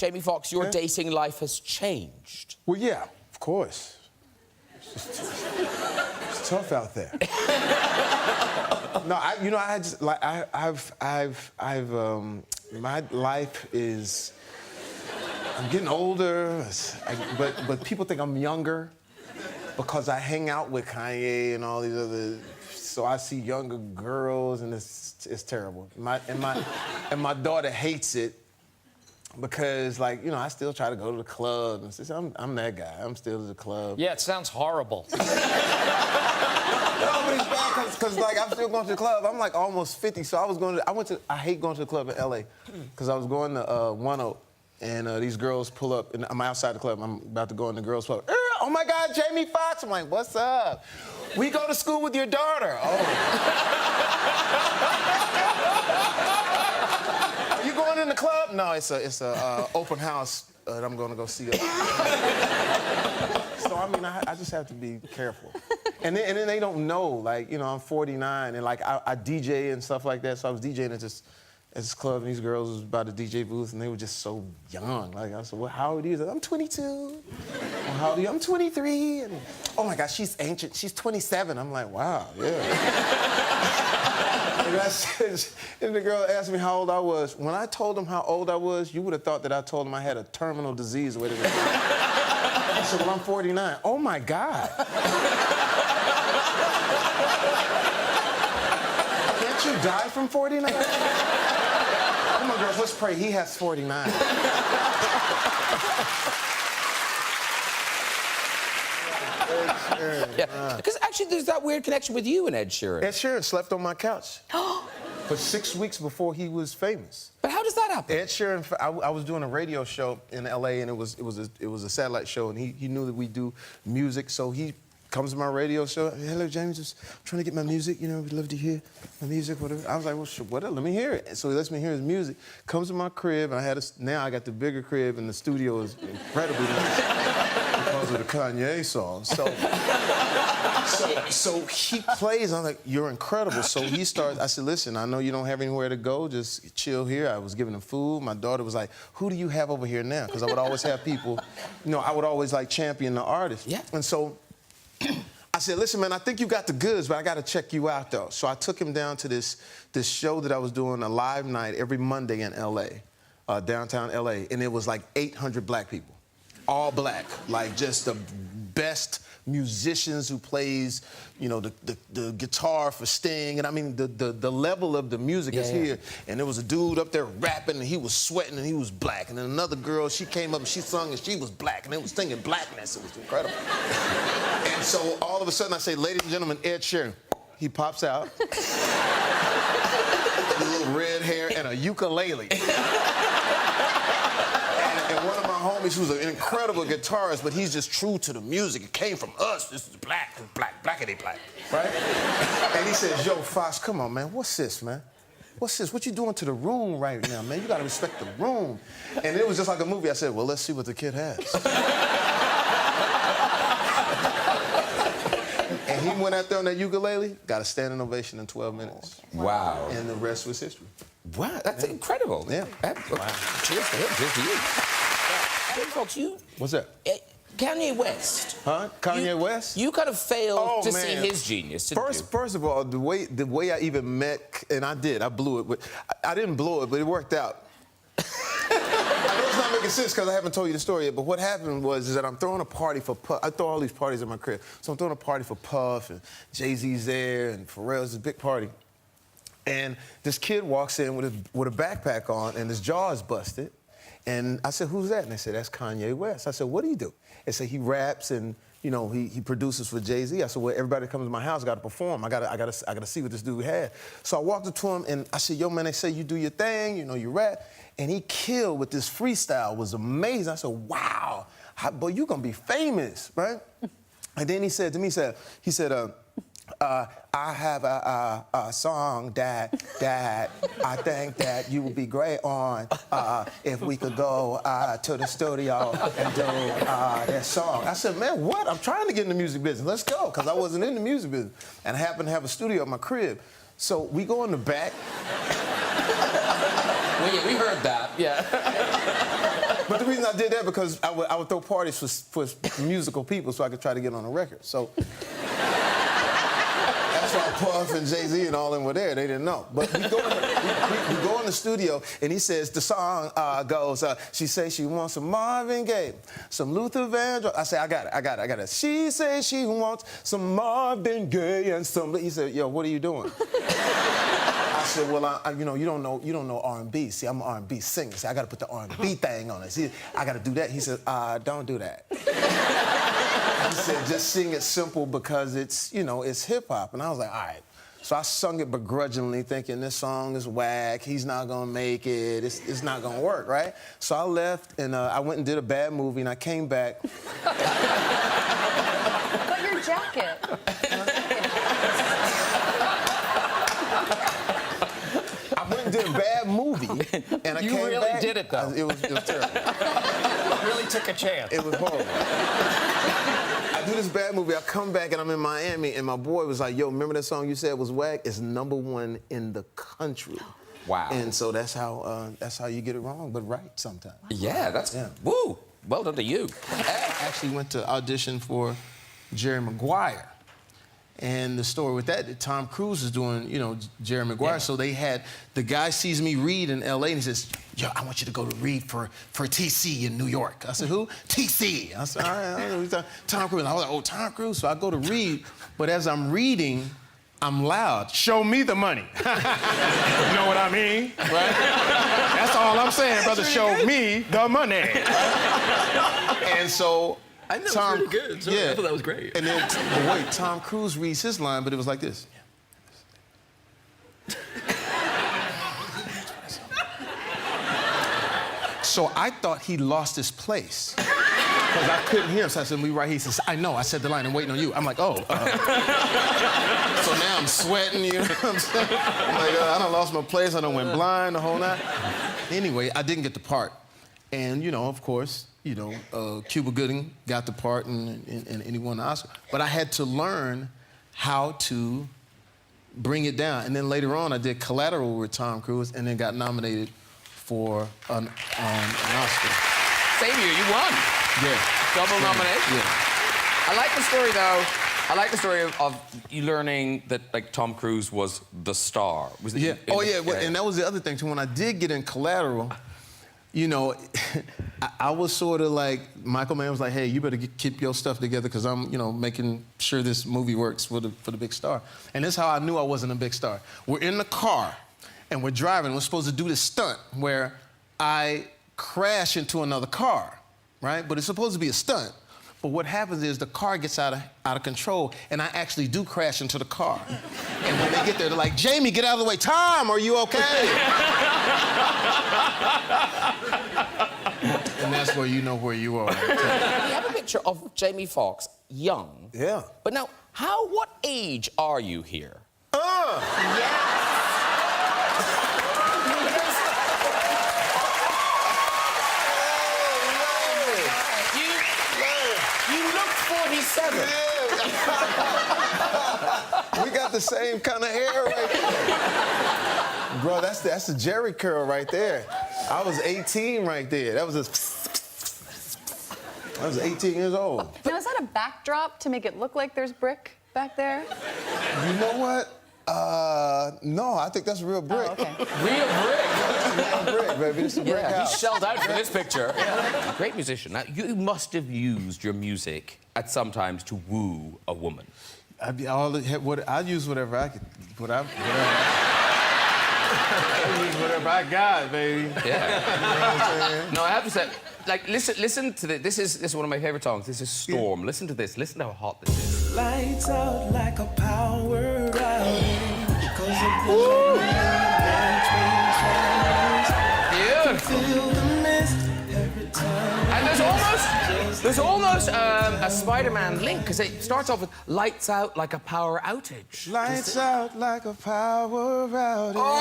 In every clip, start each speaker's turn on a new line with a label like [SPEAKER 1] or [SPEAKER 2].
[SPEAKER 1] Jamie Foxx, your dating life has changed.
[SPEAKER 2] Well, yeah, of course. It's tough out there. No, I just like my life is. I'm getting older, but people think I'm younger because I hang out with Kanye and all these other. So I see younger girls, and it's terrible. And my daughter hates it because, like, I still try to go to the club and say, I'm that guy. I'm still at the club.
[SPEAKER 1] Yeah, it sounds horrible.
[SPEAKER 2] No, but it's bad because like I'm still going to the club. I'm like almost 50, so I hate going to the club in LA because I was going to 10, and these girls pull up, and I'm outside the club. I'm about to go in the girls' club. Oh my God, Jamie Foxx! I'm like, what's up? We go to school with your daughter. Oh. Are you going in the club? No, it's a open house that I'm going to go see. So I mean, I just have to be careful. And then they don't know, like, I'm 49, and like I DJ and stuff like that. So I was DJing at this club, and these girls was by the DJ booth, and they were just so young. Like, I said, well, how old are you? Like, I'm 22. Well, how old are you? I'm 23. And, oh my gosh, she's ancient. She's 27. I'm like, wow, yeah. And the girl asked me how old I was. When I told them how old I was, you would have thought that I told them I had a terminal disease. I said, well, I'm 49. Oh my God. Can't you die from 49? Come on, girls, let's pray. He has 49.
[SPEAKER 1] Yeah, because actually there's that weird connection with you and Ed Sheeran.
[SPEAKER 2] Ed Sheeran slept on my couch for 6 weeks before he was famous.
[SPEAKER 1] But how does that happen?
[SPEAKER 2] Ed Sheeran, I was doing a radio show in LA, and it was a satellite show, and he knew that we do music, so he comes to my radio show. Hello, James, just trying to get my music. We'd love to hear my music, whatever. I was like, well, sure, whatever, let me hear it. And so he lets me hear his music. Comes to my crib, and now I got the bigger crib, and the studio is incredibly nice because of the Kanye song. So he plays. I'm like, you're incredible. So he starts. I said, listen, I know you don't have anywhere to go. Just chill here. I was giving him food. My daughter was like, who do you have over here now? Because I would always have people. I would always like champion the artist.
[SPEAKER 1] Yeah.
[SPEAKER 2] And so I said, listen, man, I think you got the goods, but I got to check you out, though. So I took him down to this show that I was doing, a live night every Monday in L.A., downtown L.A., and it was like 800 black people, all black, like just the best musicians who plays, the guitar for Sting, and I mean the level of the music is here. And there was a dude up there rapping, and he was sweating, and he was black. And then another girl, she came up and she sung, and she was black, and they was singing blackness. It was incredible. And so all of a sudden I say, ladies and gentlemen, Ed Sheeran. He pops out, with a little red hair and a ukulele. And one of my homies, who's an incredible guitarist, but he's just true to the music. It came from us. This is blackity black, right? And he says, yo, Fox, come on, man. What's this, man? What's this? What you doing to the room right now, man? You gotta respect the room. And it was just like a movie. I said, well, let's see what the kid has. And he went out there on that ukulele, got a standing ovation in 12 minutes.
[SPEAKER 1] Wow.
[SPEAKER 2] And the rest was history.
[SPEAKER 1] Wow, that's incredible.
[SPEAKER 2] Yeah.
[SPEAKER 1] Wow. Cheers to him. Cheers to you. Jamie Foxx,
[SPEAKER 2] What's that?
[SPEAKER 1] Kanye West.
[SPEAKER 2] Huh? Kanye West?
[SPEAKER 1] You kind of failed to see
[SPEAKER 2] man.
[SPEAKER 1] his genius, didn't you?
[SPEAKER 2] First of all, the way I even met, and I blew it, but I didn't blow it, but it worked out. I know it's not making sense because I haven't told you the story yet, but what happened was that I'm throwing a party for Puff. I throw all these parties at my crib. So I'm throwing a party for Puff, and Jay-Z's there, and Pharrell's, a big party. And this kid walks in with a backpack on, and his jaw is busted. And I said, who's that? And they said, that's Kanye West. I said, what do you do? They said, he raps and, he produces for Jay-Z. I said, well, everybody that comes to my house got to perform. I gotta see what this dude had. So I walked up to him, and I said, yo, man, they say you do your thing, you rap. And he killed with this freestyle. It was amazing. I said, wow, boy, you gonna be famous, right? And then he said to me, he said, I have a song that I think that you would be great on if we could go to the studio and do that song. I said, man, what? I'm trying to get in the music business. Let's go, because I wasn't in the music business. And I happened to have a studio at my crib. So we go in the back.
[SPEAKER 1] Well, yeah, we heard that, yeah.
[SPEAKER 2] But reason I did that because I would throw parties for musical people so I could try to get on a record. So that's why Puff and Jay-Z and all them were there. They didn't know. But we go in the studio, and he says, the song goes, she says she wants some Marvin Gaye, some Luther Vandross. I say, I got it. She says she wants some Marvin Gaye and some... He said, yo, what are you doing? I said, well, you know, you don't know R&B. See, I'm an R&B singer. See, I got to put the R&B thing on it. See, I got to do that. He said, don't do that. He said, just sing it simple because it's, you know, it's hip-hop. And I was like, all right. So I sung it begrudgingly, thinking this song is whack. He's not going to make it. It's not going to work, right? So I left, and I went and did a bad movie, and I came back.
[SPEAKER 3] But your jacket.
[SPEAKER 2] Did a bad movie, and I came back.
[SPEAKER 1] You really did it, though.
[SPEAKER 2] It was terrible.
[SPEAKER 1] You really took a chance.
[SPEAKER 2] It was horrible. I do this bad movie, I come back, and I'm in Miami, and my boy was like, yo, remember that song you said was whack? It's #1 in the country.
[SPEAKER 1] Wow.
[SPEAKER 2] And so that's how you get it wrong, but right sometimes.
[SPEAKER 1] Yeah, woo, well done to you.
[SPEAKER 2] I actually went to audition for Jerry Maguire. And the story with that, Tom Cruise is doing, you know, Jerry Maguire. Yeah. So they had, the guy sees me read in L.A. and he says, yo, I want you to go to read for TC in New York. I said, who? TC. I said, all right, Tom Cruise. I was like, oh, Tom Cruise. So I go to read, but as I'm reading, I'm loud. Show me the money. You know what I mean? Right? That's all I'm saying, brother. Show me the money. Right? And so,
[SPEAKER 1] I know, Tom, it was really good. So yeah. I thought that was great.
[SPEAKER 2] And then, but wait, Tom Cruise reads his line, but it was like this. So I thought he lost his place. Because I couldn't hear him, so I said, we right here. He says, I know, I said the line, I'm waiting on you. I'm like, oh. So now I'm sweating, you know what I'm saying? I'm like, I done lost my place, I done went blind the whole night. Anyway, I didn't get the part. And, you know, of course, you know, Cuba Gooding got the part and he won the Oscar. But I had to learn how to bring it down. And then later on, I did Collateral with Tom Cruise and then got nominated for an Oscar.
[SPEAKER 1] Same year, you won.
[SPEAKER 2] Yeah.
[SPEAKER 1] Double nomination.
[SPEAKER 2] Yeah.
[SPEAKER 1] I like the story, though. I like the story of you learning that, like, Tom Cruise was the star. Was it?
[SPEAKER 2] Yeah. Oh, yeah. Well, and that was the other thing, too. When I did get in Collateral, you know, I was sort of like, Michael Mann was like, hey, you better keep your stuff together because I'm, you know, making sure this movie works for the big star. And this is how I knew I wasn't a big star. We're in the car, and we're driving. We're supposed to do this stunt where I crash into another car, right? But it's supposed to be a stunt. But what happens is the car gets out of control, and I actually do crash into the car. And when they get there, they're like, Jamie, get out of the way. Tom, are you okay? And that's where you know where you are.
[SPEAKER 1] We have a picture of Jamie Foxx, young.
[SPEAKER 2] Yeah.
[SPEAKER 1] But now, what age are you here?
[SPEAKER 3] Yeah.
[SPEAKER 1] You look 47.
[SPEAKER 2] We got the same kind of hair right there. Bro, that's the Jerry curl right there. I was 18 right there. I was 18 years old.
[SPEAKER 3] Now, is that a backdrop to make it look like there's brick back there?
[SPEAKER 2] You know what? No, I think that's real brick.
[SPEAKER 3] Oh, okay.
[SPEAKER 1] Real brick.
[SPEAKER 2] Real brick, baby. It's a brick house.
[SPEAKER 1] He shelled out for this picture. Great musician. Now, you must have used your music at some times to woo a woman.
[SPEAKER 2] I use whatever I could. I use whatever I got, baby.
[SPEAKER 1] Yeah.
[SPEAKER 2] You know what I'm saying?
[SPEAKER 1] No, I have to say, like, listen to this. This is one of my favorite songs. This is Storm. Yeah. Listen to this. Listen to how hot this is.
[SPEAKER 4] Lights out like a power outage.
[SPEAKER 1] And there's almost a Spider-Man link, because it starts off with lights out like a power outage.
[SPEAKER 2] Lights out like a power outage.
[SPEAKER 1] Oh!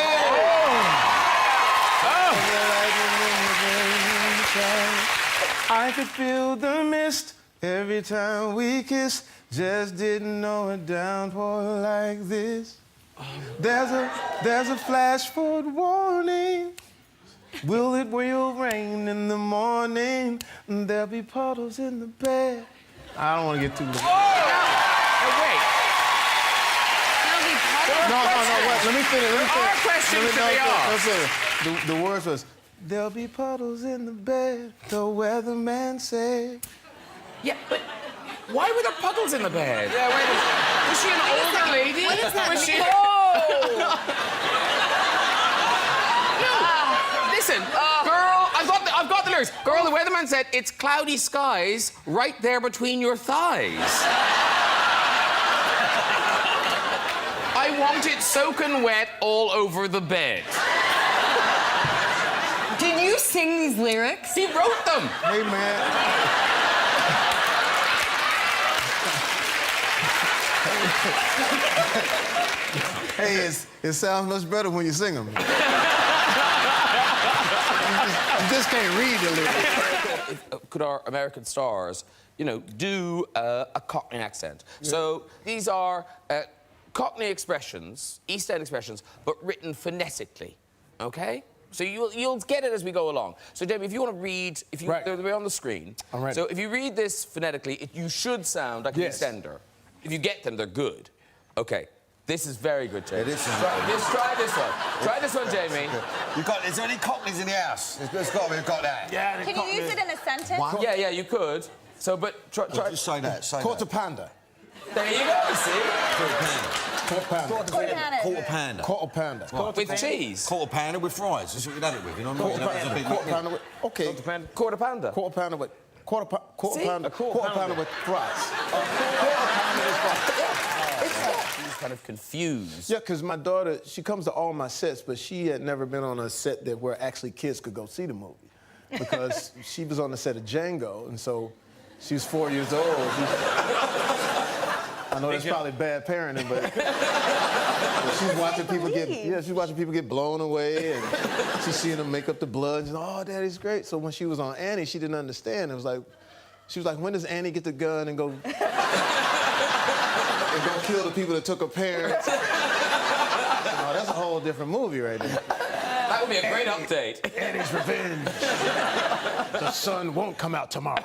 [SPEAKER 2] I could feel the mist every time we kiss. Just didn't know a downpour like this. There's a flash forward warning. Will it rain in the morning? There'll be puddles in the bed. I don't want to get too...
[SPEAKER 1] Oh, wait.
[SPEAKER 2] No, wait, let me finish.
[SPEAKER 1] There are questions to be asked.
[SPEAKER 2] The words was, there'll be puddles in the bed, the weatherman said.
[SPEAKER 1] Yeah, but why were there puddles in the bed? Yeah, wait a minute. Was she an older lady?
[SPEAKER 3] What is that?
[SPEAKER 1] Was she... No, listen, girl, I've got the lyrics. Girl, the weatherman said, it's cloudy skies right there between your thighs. I want it soaking wet all over the bed.
[SPEAKER 5] Did you sing these lyrics?
[SPEAKER 1] He wrote them.
[SPEAKER 2] Hey, man. Hey, it sounds much better when you sing them. You just can't read the lyrics.
[SPEAKER 1] Could our American stars, you know, do a Cockney accent? Yeah. So these are Cockney expressions, East End expressions, but written phonetically, OK? So you'll get it as we go along. So, Debbie, if you want to read... They'll be on the screen.
[SPEAKER 2] I'm ready.
[SPEAKER 1] So if you read this phonetically, you should sound like an Eastender. If you get them, they're good. OK. This is very good, Jamie.
[SPEAKER 6] It is.
[SPEAKER 1] Try this one. Try this one, Jamie.
[SPEAKER 6] Is there any Cockneys in the house? There's got to be a Cockney.
[SPEAKER 2] Yeah,
[SPEAKER 3] Can you use it in a sentence?
[SPEAKER 6] What?
[SPEAKER 1] Yeah, you could. So, but try...
[SPEAKER 6] Just say that, say
[SPEAKER 2] Quarter
[SPEAKER 6] that.
[SPEAKER 2] pounder.
[SPEAKER 1] There you go, see?
[SPEAKER 6] Quarter pounder.
[SPEAKER 3] Quarter pounder.
[SPEAKER 6] Quarter pounder.
[SPEAKER 2] Quarter pounder.
[SPEAKER 6] Right.
[SPEAKER 1] With cheese.
[SPEAKER 6] Quarter pounder with fries. That's what you'd have it with, you know what I mean?
[SPEAKER 2] Quarter pounder. Quarter pounder with... OK.
[SPEAKER 1] Quarter pounder.
[SPEAKER 2] Quarter pounder with... Quarter pounder with fries.
[SPEAKER 1] He's kind of confused.
[SPEAKER 2] Yeah, because my daughter, she comes to all my sets, but she had never been on a set where actually kids could go see the movie. Because she was on the set of Django, and so she was 4 years old. I know that's probably bad parenting, but she's watching people get blown away, and she's seeing them make up the blood. And, oh, Daddy's great. So when she was on Annie, she didn't understand. It was like, she was like, when does Annie get the gun and go kill the people that took her parents? Oh, that's a whole different movie right there.
[SPEAKER 1] That would be a great update.
[SPEAKER 2] Annie's Revenge. The sun won't come out tomorrow.